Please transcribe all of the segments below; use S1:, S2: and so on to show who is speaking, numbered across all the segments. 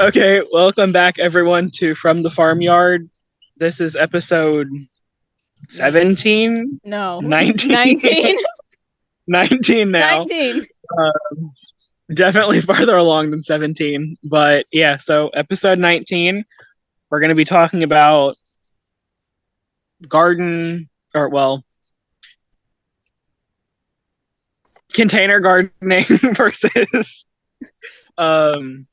S1: Okay, welcome back everyone to From the Farmyard. This is episode
S2: 19.
S1: 17,
S2: No,
S1: 19,
S2: 19.
S1: 19 now.
S2: 19.
S1: Uh, Definitely farther along than 17. But yeah, so episode 19, we're going to be talking about garden, or well, container gardening versus, um,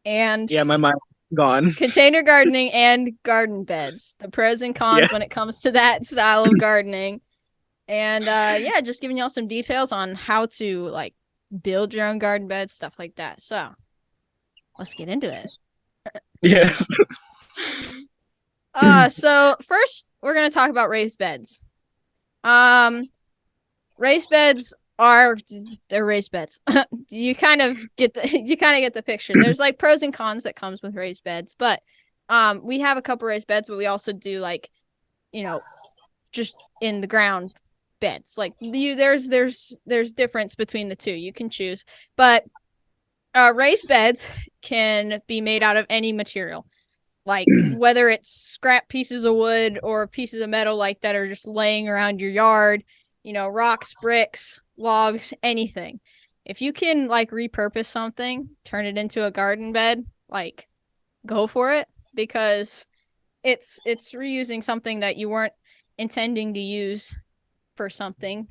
S2: And
S1: yeah, my mind's gone.
S2: container gardening and garden beds. The pros and
S1: Yeah,
S2: cons when it comes to that style of gardening. And yeah, just giving y'all some details on how to like build your own garden bed, stuff like that. So let's get into it.
S1: yes.
S2: So first we're gonna talk about raised beds. Um Raised beds are they're raised beds. You kind of get the picture. There's like pros and cons that comes with raised beds, but we have a couple raised beds, but we also do like, you know, just in the ground beds. Like there's difference between the two. You can choose. But raised beds can be made out of any material. Like whether it's scrap pieces of wood or pieces of metal like that are just laying around your yard, rocks, bricks, logs, anything. If you can like repurpose something, turn it into a garden bed, like go for it because it's reusing something that you weren't intending to use for something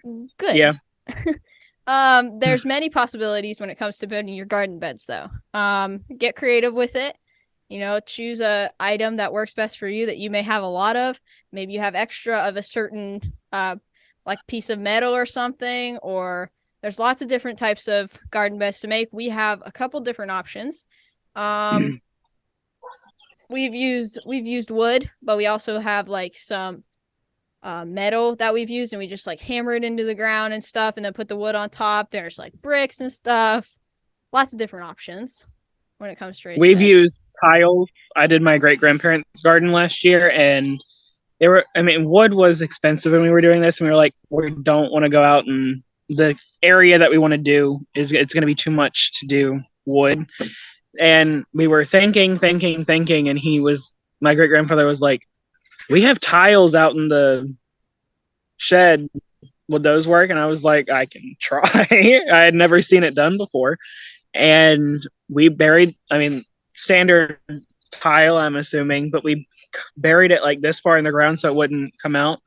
S1: Yeah.
S2: good. There's many possibilities when it comes to building your garden beds though. Get creative with it. Choose a item that works best for you that you may have a lot of. Maybe you have extra of a certain like piece of metal or something, or there's lots of different types of garden beds to make. We have a couple different options. We've used wood, but we also have like some metal that we've used, and we just like hammer it into the ground and stuff, and then put the wood on top. There's like bricks and stuff. Lots of different options when it comes to raised
S1: We've
S2: beds.
S1: used tiles. I did my great grandparents' garden last year, and wood was expensive when we were doing this, and we were like, we don't want to go out, and the area that we want to do it's going to be too much to do wood. And we were thinking, and my great grandfather was like, we have tiles out in the shed. Would those work? And I was like, I can try. I had never seen it done before. And we buried, standard tile, I'm assuming, but we buried it like this far in the ground so it wouldn't come out.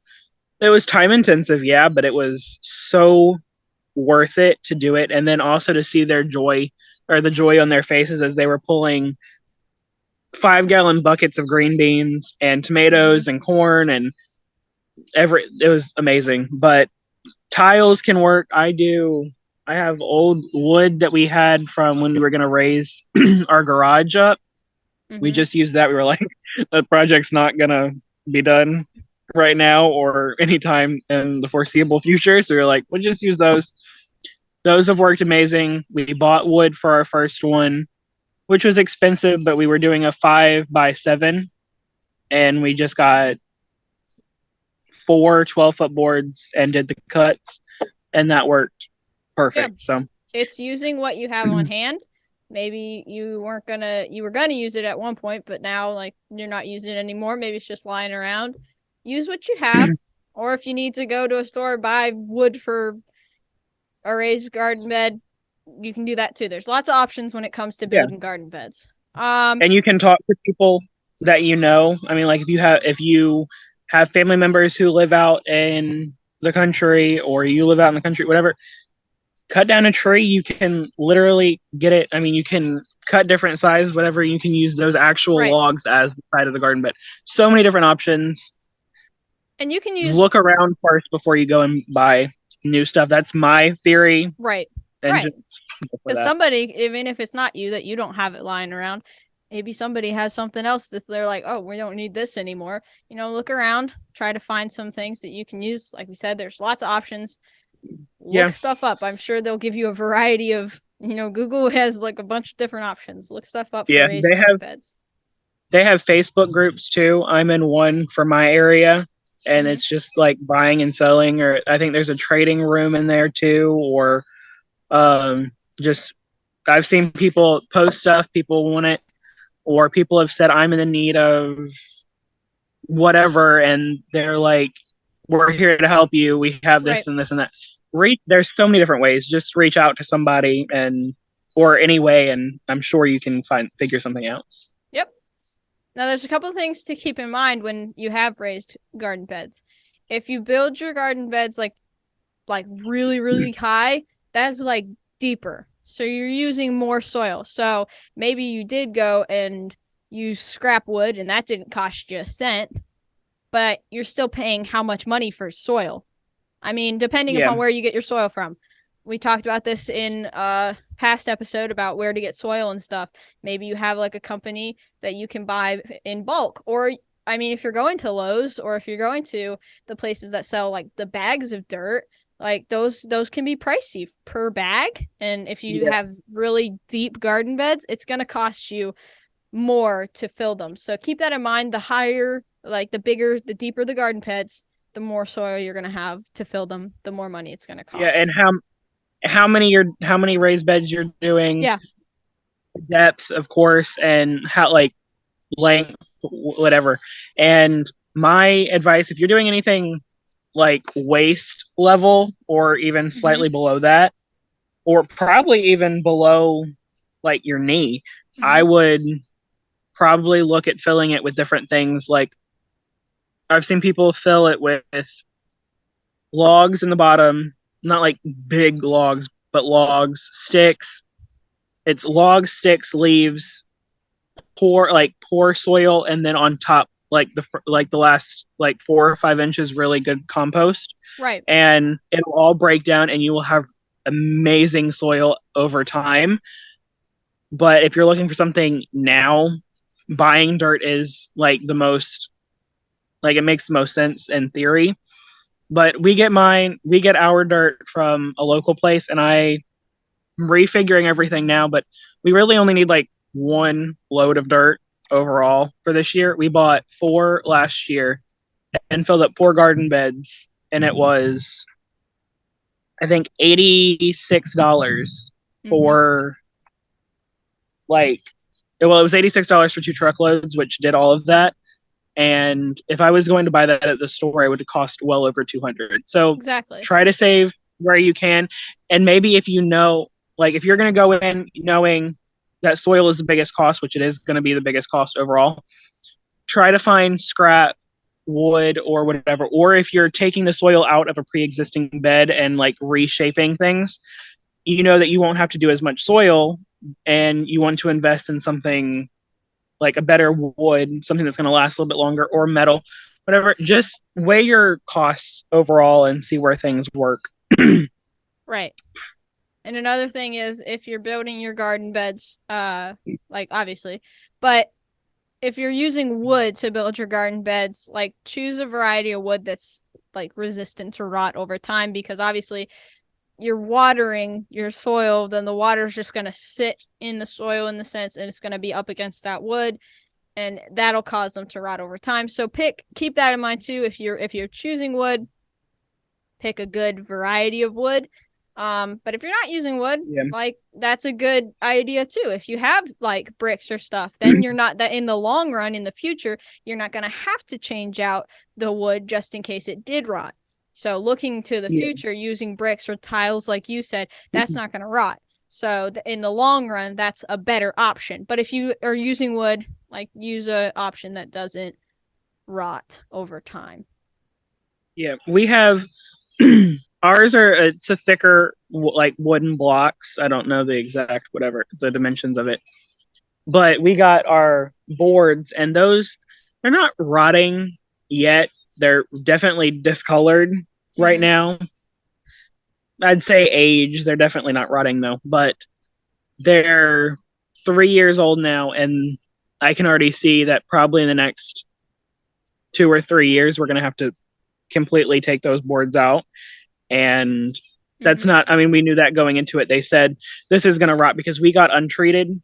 S1: It was time intensive, yeah, but it was so worth it to do it. And then also to see their joy, or the joy on their faces as they were pulling 5-gallon buckets of green beans and tomatoes and corn and it was amazing. But tiles can work. I have old wood that we had from when we were going to raise our garage up. We just used that. We were like, the project's not going to be done right now or anytime in the foreseeable future. So we were like, we'll just use those. Those have worked amazing. We bought wood for our first one, which was expensive, but we were doing a 5x7, and we just got 4 12-foot boards and did the cuts, and that worked perfect.
S2: Yeah.
S1: So
S2: It's using what you have on hand. Maybe you were gonna use it at one point, but now like you're not using it anymore. Maybe it's just lying around. Use what you have, or if you need to go to a store buy wood for a raised garden bed, you can do that too. There's lots of options when it comes to building garden beds.
S1: And you can talk to people that you know. I mean, like if you have family members who live out in the country, or you live out in the country, whatever, cut down a tree. You can literally get it. I mean, you can cut different sizes, whatever. You can use those actual logs as the side of the garden bed. So many different options.
S2: And you can use
S1: look around first before you go and buy new stuff. That's my theory.
S2: Right. Because somebody, even if it's not you, that you don't have it lying around, maybe somebody has something else that they're like, oh, we don't need this anymore. Look around, try to find some things that you can use. Like we said, there's lots of options. Look stuff up. I'm sure they'll give you a variety of, Google has like a bunch of different options. Look stuff up for raised garden beds.
S1: They have Facebook groups too. I'm in one for my area, and it's just like buying and selling, or I think there's a trading room in there too, or just I've seen people post stuff, people want it, or people have said, I'm in the need of whatever, and they're like, we're here to help you. We have
S2: Right.
S1: this and this and that. There's so many different ways. Just reach out to somebody and or any way, and I'm sure you can figure something out.
S2: Yep. Now, there's a couple of things to keep in mind when you have raised garden beds. If you build your garden beds like really, really high, that's like deeper. So you're using more soil. So maybe you did go and use scrap wood and that didn't cost you a cent, but you're still paying how much money for soil? I mean, depending upon where you get your soil from. We talked about this in a past episode about where to get soil and stuff. Maybe you have like a company that you can buy in bulk. Or, I mean, if you're going to Lowe's or if you're going to the places that sell like the bags of dirt, like those can be pricey per bag. And if you have really deep garden beds, it's going to cost you more to fill them. So keep that in mind. The higher, like the bigger, the deeper the garden beds, the more soil you're going to have to fill them, the more money it's going to cost.
S1: Yeah, and how many raised beds you're doing?
S2: Yeah.
S1: Depth, of course, and how like length, whatever. And my advice, if you're doing anything like waist level or even slightly below that, or probably even below like your knee, I would probably look at filling it with different things. Like I've seen people fill it with logs in the bottom, not like big logs, but logs, sticks. It's logs, sticks, leaves, pour soil, and then on top the last like 4 or 5 inches really good compost.
S2: Right.
S1: And it'll all break down, and you will have amazing soil over time. But if you're looking for something now, buying dirt is like the most, like it makes the most sense in theory. But we get our dirt from a local place, and I'm refiguring everything now, but we really only need like 1 load of dirt overall for this year. We bought 4 last year and filled up 4 garden beds, and it was, I think, $86 for like, well, it was $86 for 2 truckloads, which did all of that. And if I was going to buy that at the store, it would cost well over 200. So
S2: exactly,
S1: try to save where you can. And maybe if you know, like if you're going to go in knowing that soil is the biggest cost, which it is going to be the biggest cost overall, try to find scrap wood or whatever. Or if you're taking the soil out of a pre-existing bed and like reshaping things, you know that you won't have to do as much soil, and you want to invest in something like a better wood, something that's going to last a little bit longer, or metal, whatever. Just weigh your costs overall and see where things work.
S2: Right. And another thing is, if you're building your garden beds, like obviously, but if you're using wood to build your garden beds, like choose a variety of wood that's like resistant to rot over time, because obviously you're watering your soil, then the water's just going to sit in the soil in the sense, and it's going to be up against that wood, and that'll cause them to rot over time. So keep that in mind too. If you're choosing wood, pick a good variety of wood. But if you're not using wood, like that's a good idea too. If you have like bricks or stuff, then you're not that in the long run, in the future, you're not going to have to change out the wood just in case it did rot. So looking to the future, using bricks or tiles, like you said, that's not going to rot. So in the long run, that's a better option. But if you are using wood, like use an option that doesn't rot over time.
S1: Yeah, we have ours it's a thicker like wooden blocks. I don't know the exact whatever the dimensions of it, but we got our boards, and those, they're not rotting yet. They're definitely discolored right now. I'd say age. They're definitely not rotting though, but they're 3 years old now, and I can already see that probably in the next 2 or 3 years we're going to have to completely take those boards out. And that's not, I mean, we knew that going into it. They said this is going to rot because we got untreated.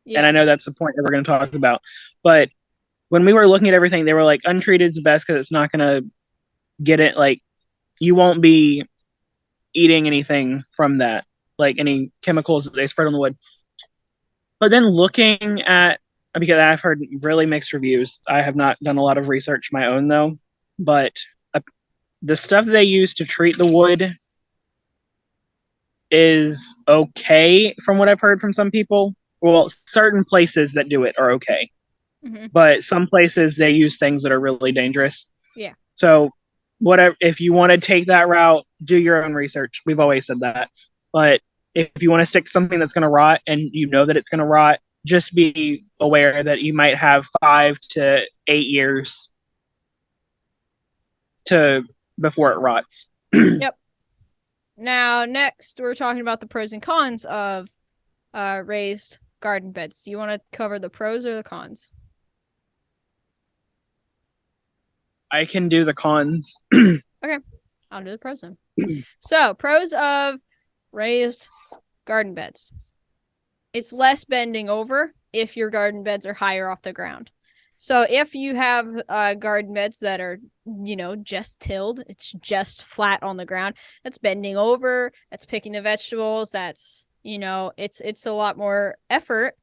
S1: And I know that's the point that we're going to talk about. But when we were looking at everything, they were like, untreated is the best because it's not going to get it. Like, you won't be eating anything from that, like any chemicals that they spread on the wood. But then looking at, because I've heard really mixed reviews. I have not done a lot of research my own though, but uh, the stuff they use to treat the wood is okay from what I've heard from some people. Well, certain places that do it are okay, but some places they use things that are really dangerous.
S2: Yeah.
S1: So, whatever, if you want to take that route, do your own research. We've always said that. But if you want to stick to something that's going to rot and you know that it's going to rot, just be aware that you might have 5 to 8 years to before it rots.
S2: Yep. Now, next, we're talking about the pros and cons of raised garden beds. Do you want to cover the pros or the cons?
S1: I can do the cons.
S2: Okay, I'll do the pros then. So, pros of raised garden beds. It's less bending over if your garden beds are higher off the ground. So if you have garden beds that are, just tilled, it's just flat on the ground, that's bending over, that's picking the vegetables, that's, it's a lot more effort.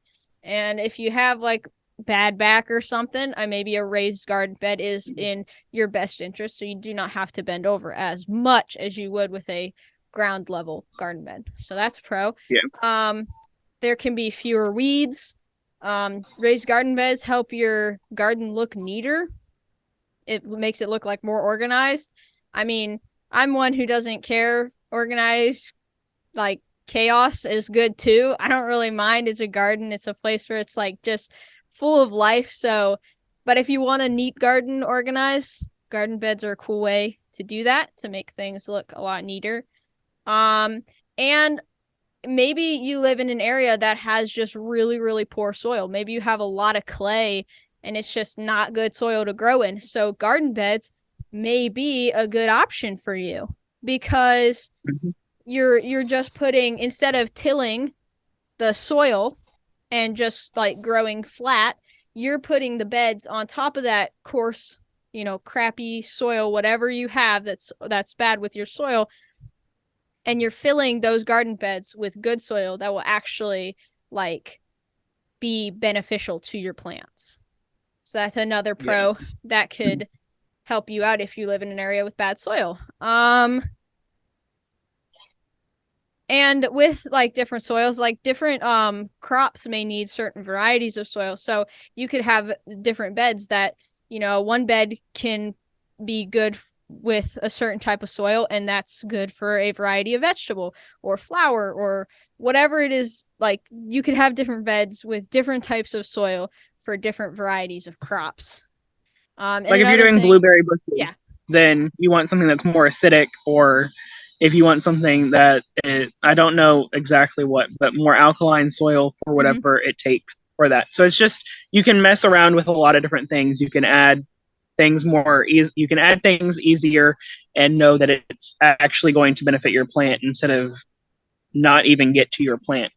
S2: And if you have like bad back or something, maybe a raised garden bed is in your best interest, so you do not have to bend over as much as you would with a ground level garden bed. So that's a pro.
S1: Yeah.
S2: There can be fewer weeds. Raised garden beds help your garden look neater. It makes it look like more organized. I mean, I'm one who doesn't care. Organized, like chaos is good too. I don't really mind. It's a garden. It's a place where it's like just full of life. So, but if you want a neat garden organized, garden beds are a cool way to do that, to make things look a lot neater. And maybe you live in an area that has just really, really poor soil. Maybe you have a lot of clay and it's just not good soil to grow in. So garden beds may be a good option for you because you're just putting, instead of tilling the soil and just like growing flat, you're putting the beds on top of that coarse, crappy soil, whatever you have that's bad with your soil. And you're filling those garden beds with good soil that will actually like be beneficial to your plants. So that's another pro that could help you out if you live in an area with bad soil. And with like different soils, like different crops may need certain varieties of soil. So you could have different beds that, one bed can be good with a certain type of soil, and that's good for a variety of vegetable or flower or whatever it is. Like you could have different beds with different types of soil for different varieties of crops.
S1: Like if you're doing blueberry bushes, then you want something that's more acidic, or if you want something that I don't know exactly what, but more alkaline soil for whatever it takes for that. So it's just, you can mess around with a lot of different things. You can add things more easy. You can add things easier and know that it's actually going to benefit your plant instead of not even get to your plant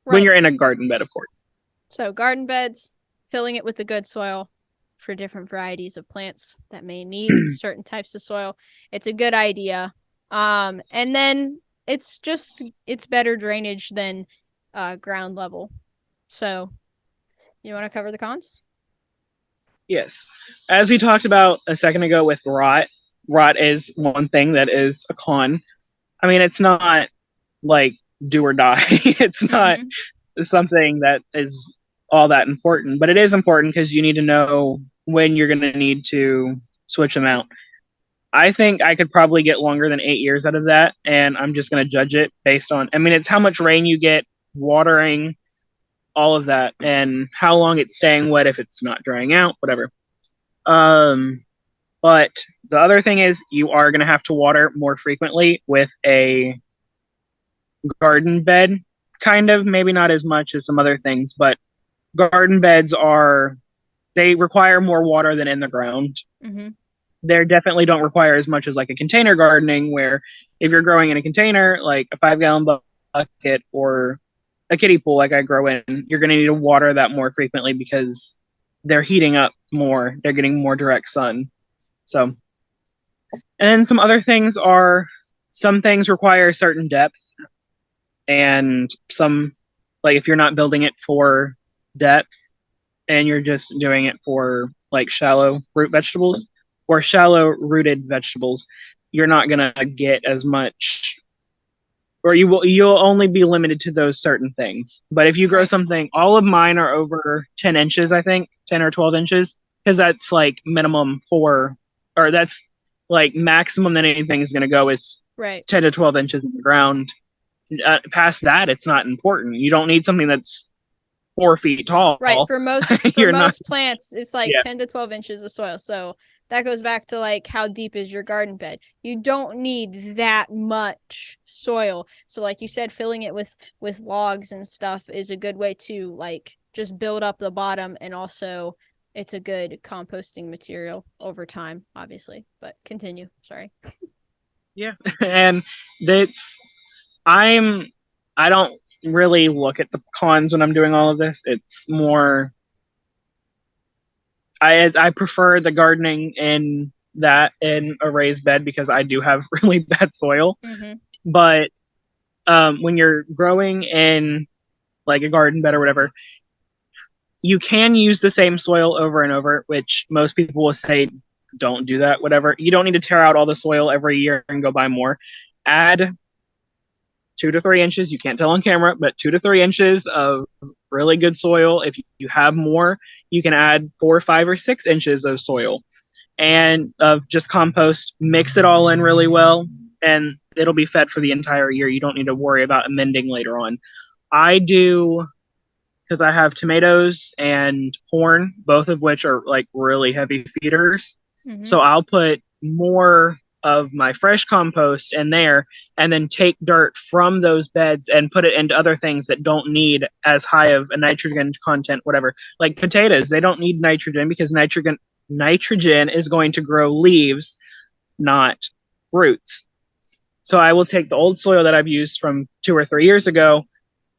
S1: when you're in a garden bed, of course.
S2: So garden beds, filling it with the good soil for different varieties of plants that may need certain types of soil. It's a good idea. And then it's better drainage than ground level. So you want to cover the cons?
S1: Yes. As we talked about a second ago with rot is one thing that is a con. I mean, it's not like do or die. It's not something that is all that important, but it is important because you need to know when you're going to need to switch them out. I think I could probably get longer than 8 years out of that, and I'm just going to judge it based on, it's how much rain you get, watering, all of that, and how long it's staying wet if it's not drying out, whatever. But the other thing is you are going to have to water more frequently with a garden bed, kind of, maybe not as much as some other things, but garden beds they require more water than in the ground. They definitely don't require as much as like a container gardening, where if you're growing in a container, like a 5-gallon bucket or a kiddie pool like I grow in, you're going to need to water that more frequently because they're heating up more. They're getting more direct sun. So, and some other things are, some things require certain depth, and some like if you're not building it for depth and you're just doing it for like shallow root vegetables or shallow rooted vegetables, you're not gonna get as much, or you'll only be limited to those certain things. But if you grow
S2: Right.
S1: something, all of mine are over 10 inches, I think 10 or 12 inches, because that's like minimum for, or that's like maximum that anything is going to go is
S2: Right.
S1: 10 to 12 inches in the ground. Past that, it's not important. You don't need something that's 4 feet tall.
S2: Right. For
S1: You're not.
S2: most plants, it's like
S1: Yeah.
S2: 10 to 12 inches of soil. So that goes back to like how deep is your garden bed. You don't need that much soil. So like you said, filling it with logs and stuff is a good way to like just build up the bottom, and also it's a good composting material over time, obviously. But continue. Sorry.
S1: Yeah. And that's, I don't really look at the cons when I'm doing all of this. It's more, I prefer the gardening in a raised bed because I do have really bad soil.
S2: Mm-hmm.
S1: But when you're growing in like a garden bed or whatever, you can use the same soil over and over, which most people will say don't do that, whatever. You don't need to tear out all the soil every year and go buy more. Add 2 to 3 inches. You can't tell on camera, but 2 to 3 inches of really good soil. If you have more, you can add 4, 5, or 6 inches of soil and of just compost. Mix it all in really well, and it'll be fed for the entire year. You don't need to worry about amending later on. I do, because I have tomatoes and corn, both of which are like really heavy feeders.
S2: Mm-hmm.
S1: So I'll put more of my fresh compost in there and then take dirt from those beds and put it into other things that don't need as high of a nitrogen content, whatever. Like potatoes, they don't need nitrogen because nitrogen is going to grow leaves, not roots. So I will take the old soil that I've used from 2 or 3 years ago,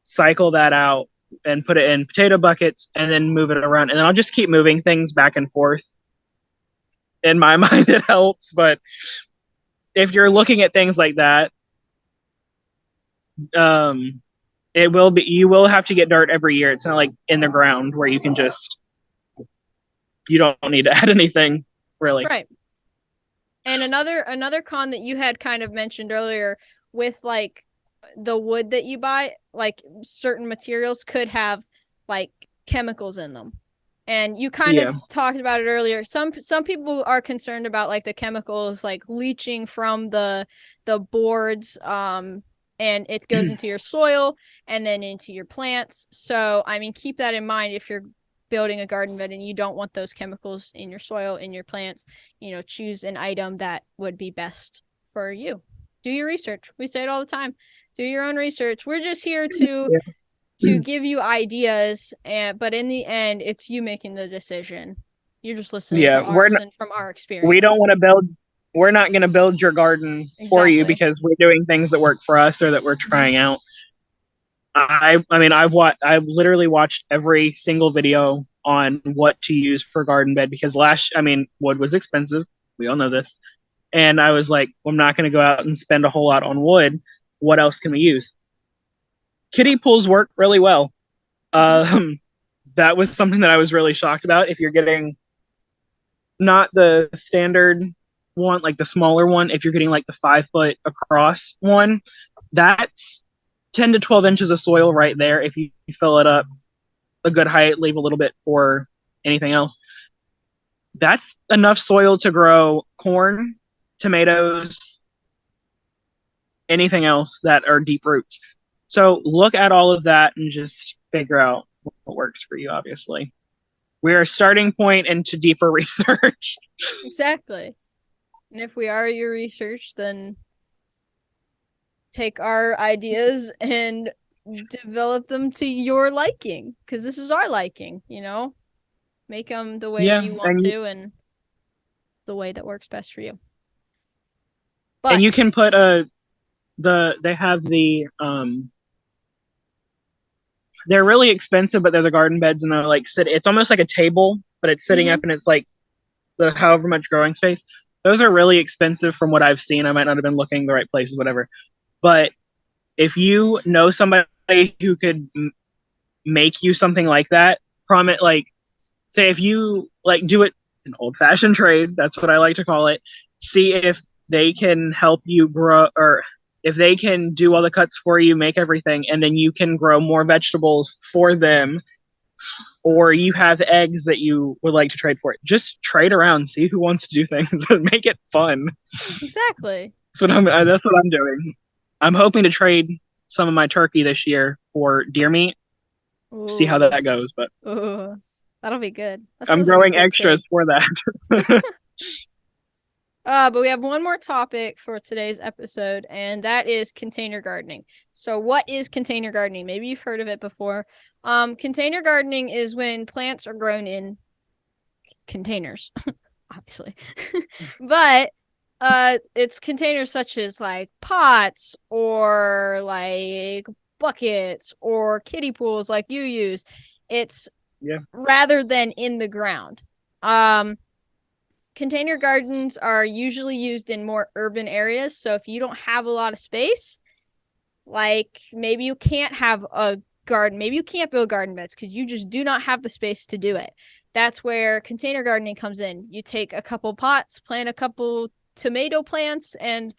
S1: cycle that out, and put it in potato buckets, and then move it around. And then I'll just keep moving things back and forth. In my mind, it helps. But if you're looking at things like that, you will have to get dirt every year. It's not like in the ground where you can just, you don't need to add anything really.
S2: Right. And another con that you had kind of mentioned earlier with like the wood that you buy, like certain materials could have like chemicals in them. And you kind of talked about it earlier. Some people are concerned about like the chemicals like leaching from the boards, and it goes into your soil and then into your plants. So I mean, keep that in mind if you're building a garden bed and you don't want those chemicals in your soil, in your plants. Choose an item that would be best for you. Do your research. We say it all the time. Do your own research. We're just here to give you ideas, but in the end, it's you making the decision. You're just listening to ours and from our experience.
S1: We don't want to build. We're not going to build your garden for you because we're doing things that work for us or that we're trying out. I mean, I've literally watched every single video on what to use for a garden bed because wood was expensive. We all know this. And I was like, I'm not going to go out and spend a whole lot on wood. What else can we use? Kiddie pools work really well. That was something that I was really shocked about. If you're getting not the standard one, like the smaller one, if you're getting like the 5 foot across one, that's 10 to 12 inches of soil right there. If you fill it up a good height, leave a little bit for anything else. That's enough soil to grow corn, tomatoes, anything else that are deep roots. So look at all of that and just figure out what works for you, obviously. We are a starting point into deeper research.
S2: Exactly. And if we are your research, then take our ideas and develop them to your liking, because this is our liking, make them the way you want to and the way that works best for you. But,
S1: and you can put they have the they're really expensive, but they're the garden beds, and they're like it's almost like a table, but it's sitting up and it's like the however much growing space. Those are really expensive from what I've seen. I might not have been looking the right places, whatever. But if you know somebody who could make you something like that, promise, like, say if you like do it an old-fashioned trade, that's what I like to call it. See if they can help you grow, or if they can do all the cuts for you, make everything, and then you can grow more vegetables for them, or you have eggs that you would like to trade for it. Just trade around, see who wants to do things, and make it fun.
S2: Exactly.
S1: That's what I'm doing. I'm hoping to trade some of my turkey this year for deer meat. See how
S2: Ooh.
S1: that goes, but
S2: Ooh. That'll be good. That
S1: I'm
S2: sounds like a
S1: growing
S2: good
S1: extras
S2: trade.
S1: for that.
S2: But we have one more topic for today's episode, and that is container gardening. So, what is container gardening? Maybe you've heard of it before. Container gardening is when plants are grown in containers, obviously, but it's containers such as like pots or like buckets or kiddie pools, like you use. It's
S1: Yeah.
S2: rather than in the ground. Container gardens are usually used in more urban areas. So if you don't have a lot of space, like maybe you can't have a garden, maybe you can't build garden beds because you just do not have the space to do it. That's where container gardening comes in. You take a couple pots, plant a couple tomato plants, and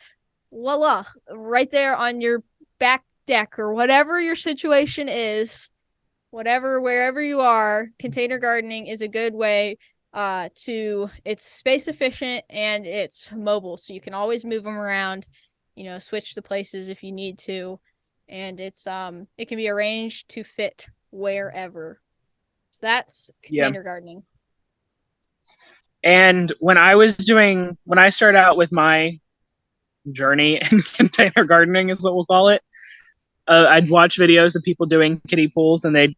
S2: voila, right there on your back deck or whatever your situation is, wherever you are, container gardening is a good way it's space efficient and it's mobile, so you can always move them around, switch the places if you need to, and it can be arranged to fit wherever. So that's
S1: Yeah.
S2: container gardening.
S1: And when I started out with my journey in container gardening, is what we'll call it, I'd watch videos of people doing kiddie pools, and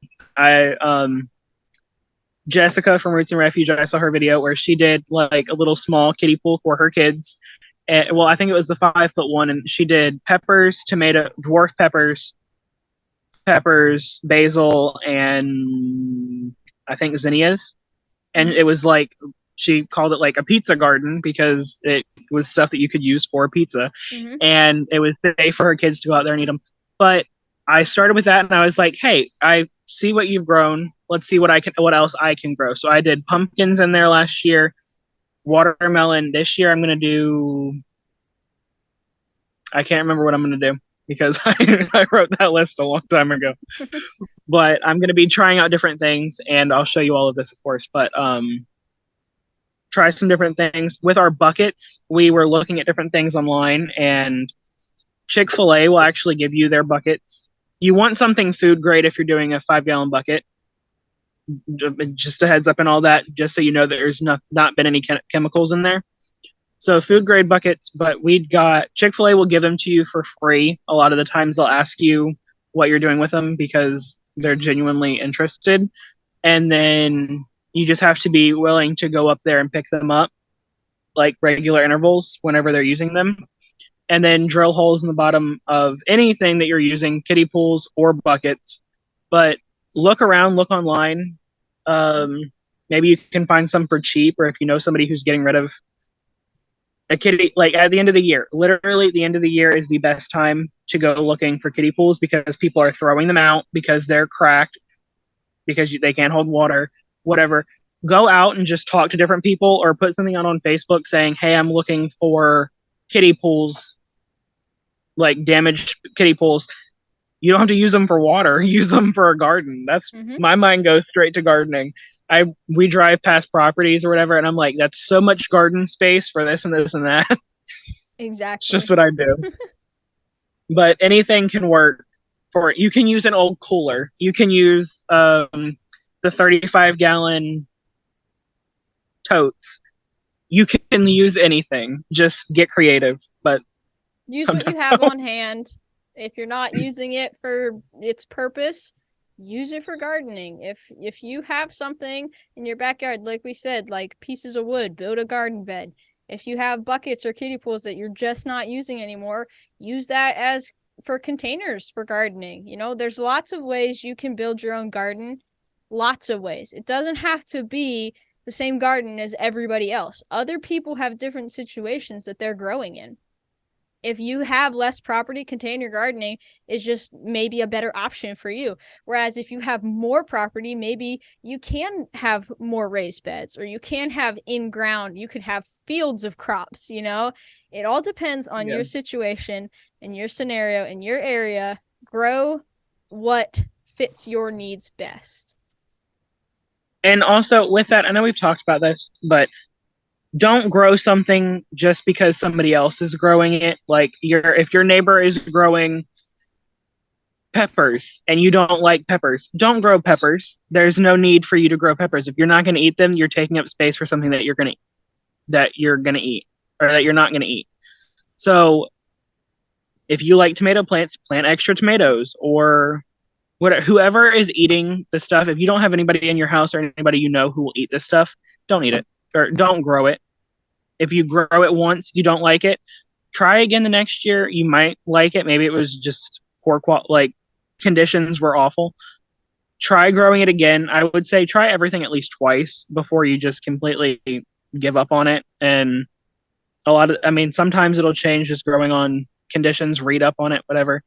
S1: Jessica from Roots and Refuge, I saw her video where she did like a little small kiddie pool for her kids. And, well, I think it was the 5-foot one, and she did peppers, dwarf peppers, basil, and I think zinnias. And it was like, she called it like a pizza garden because it was stuff that you could use for a pizza.
S2: Mm-hmm.
S1: And it was safe for her kids to go out there and eat them. But I started with that, and I was like, hey, I see what you've grown. Let's see what else I can grow. So I did pumpkins in there last year, watermelon. This year I'm going to do, I can't remember what I'm going to do because I wrote that list a long time ago. But I'm going to be trying out different things, and I'll show you all of this, of course. But try some different things. With our buckets, we were looking at different things online, and Chick-fil-A will actually give you their buckets. You want something food grade if you're doing a 5-gallon bucket. Just a heads up and all that, just so you know that there's not been any chemicals in there. So food grade buckets, but Chick-fil-A will give them to you for free. A lot of the times they'll ask you what you're doing with them because they're genuinely interested. And then you just have to be willing to go up there and pick them up, like regular intervals whenever they're using them. And then drill holes in the bottom of anything that you're using, kiddie pools or buckets. But look around, look online. Maybe you can find some for cheap, or if you know somebody who's getting rid of a kiddie, like at the end of the year, literally the end of the year is the best time to go looking for kiddie pools because people are throwing them out because they're cracked, because they can't hold water, whatever. Go out and just talk to different people, or put something out on Facebook saying, hey, I'm looking for kiddie pools, like damaged kiddie pools. You don't have to use them for water. Use them for a garden. That's my mind goes straight to gardening. We drive past properties or whatever, and I'm like, that's so much garden space for this and this and that.
S2: Exactly.
S1: It's just what I do. But anything can work for it. You can use an old cooler. You can use the 35-gallon totes. You can use anything. Just get creative. But
S2: use what you have on hand. If you're not using it for its purpose, use it for gardening. If you have something in your backyard, like we said, like pieces of wood, build a garden bed. If you have buckets or kiddie pools that you're just not using anymore, use that as for containers for gardening. There's lots of ways you can build your own garden. Lots of ways. It doesn't have to be the same garden as everybody else. Other people have different situations that they're growing in. if you have less property, container gardening is just maybe a better option for you. Whereas if you have more property, maybe you can have more raised beds, or you can have in ground, you could have fields of crops, you know? It all depends on your situation and your scenario and your area. Grow what fits your needs best.
S1: And also with that, I know we've talked about this, but don't grow something just because somebody else is growing it. Like if your neighbor is growing peppers and you don't like peppers, don't grow peppers. There's no need for you to grow peppers. If you're not going to eat them, you're taking up space for something that you're going to eat, or that you're not going to eat. So if you like tomato plants, plant extra tomatoes, or whatever. Whoever is eating the stuff, if you don't have anybody in your house or anybody you know who will eat this stuff, don't eat it, or don't grow it. If you grow it once, you don't like it, try again the next year. You might like it. Maybe it was just poor quality, like conditions were awful. Try growing it again. I would say try everything at least twice before you just completely give up on it. And sometimes it'll change just growing on conditions, read up on it, whatever.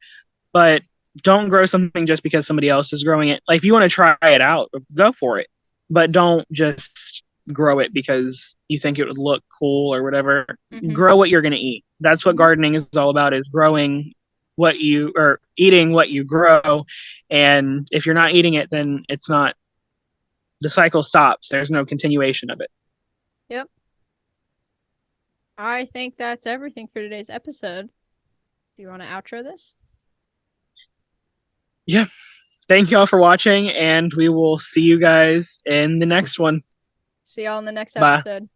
S1: But don't grow something just because somebody else is growing it. Like if you want to try it out, go for it. But don't just grow it because you think it would look cool or whatever. Mm-hmm. Grow what you're going to eat. That's what gardening is all about, is growing what you, or eating what you grow. And if you're not eating it, then it's not, the cycle stops. There's no continuation of it.
S2: Yep. I think that's everything for today's episode. Do you want to outro this?
S1: Yeah. Thank you all for watching, and we will see you guys in the next one.
S2: See y'all in the next episode. Bye.